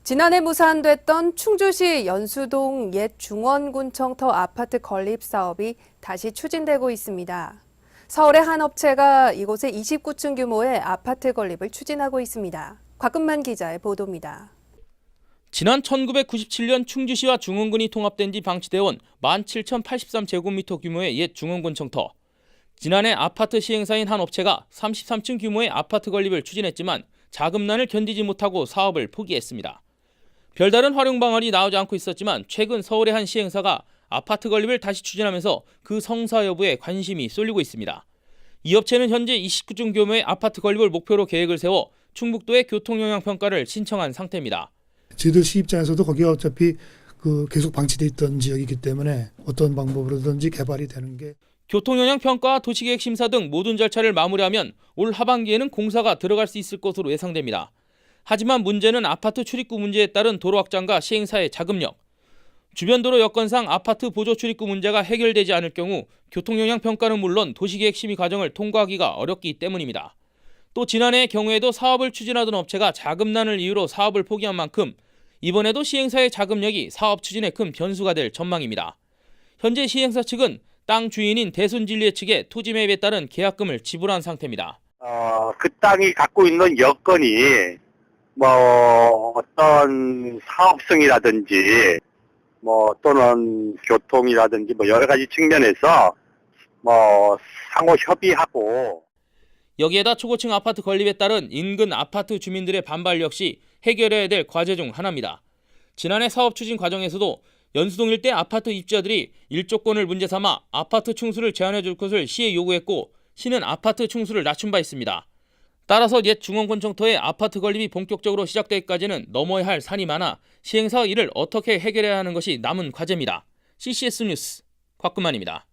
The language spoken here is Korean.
지난해 무산됐던 충주시 연수동 옛 중원군청터 아파트 건립 사업이 다시 추진되고 있습니다. 서울의 한 업체가 이곳에 29층 규모의 아파트 건립을 추진하고 있습니다. 곽금만 기자의 보도입니다. 지난 1997년 충주시와 중원군이 통합된 뒤 방치되어 온 17,083제곱미터 규모의 옛 중원군 청터. 지난해 아파트 시행사인 한 업체가 33층 규모의 아파트 건립을 추진했지만 자금난을 견디지 못하고 사업을 포기했습니다. 별다른 활용 방안이 나오지 않고 있었지만 최근 서울의 한 시행사가 아파트 건립을 다시 추진하면서 그 성사 여부에 관심이 쏠리고 있습니다. 이 업체는 현재 29층 규모의 아파트 건립을 목표로 계획을 세워 충북도의 교통영향평가를 신청한 상태입니다. 저희들 시 입장에서도 거기가 어차피 계속 방치돼 있던 지역이기 때문에 어떤 방법으로든지 개발이 되는 게 교통영향평가와 도시계획심사 등 모든 절차를 마무리하면 올 하반기에는 공사가 들어갈 수 있을 것으로 예상됩니다. 하지만 문제는 아파트 출입구 문제에 따른 도로 확장과 시행사의 자금력. 주변 도로 여건상 아파트 보조 출입구 문제가 해결되지 않을 경우 교통영향평가는 물론 도시계획심의 과정을 통과하기가 어렵기 때문입니다. 또 지난해의 경우에도 사업을 추진하던 업체가 자금난을 이유로 사업을 포기한 만큼 이번에도 시행사의 자금력이 사업 추진에 큰 변수가 될 전망입니다. 현재 시행사 측은 땅 주인인 대순진리에 측에 토지 매입에 따른 계약금을 지불한 상태입니다. 그 땅이 갖고 있는 여건이 어떤 사업성이라든지 또는 교통이라든지 여러 가지 측면에서 상호 협의하고 여기에다 초고층 아파트 건립에 따른 인근 아파트 주민들의 반발 역시 해결해야 될 과제 중 하나입니다. 지난해 사업 추진 과정에서도 연수동 일대 아파트 입주자들이 일조권을 문제 삼아 아파트 층수를 제한해 줄 것을 시에 요구했고 시는 아파트 층수를 낮춘 바 있습니다. 따라서 옛 중원군 청터의 아파트 건립이 본격적으로 시작되기까지는 넘어야 할 산이 많아 시행사가 이를 어떻게 해결해야 하는 것이 남은 과제입니다. CCS 뉴스 곽금만입니다.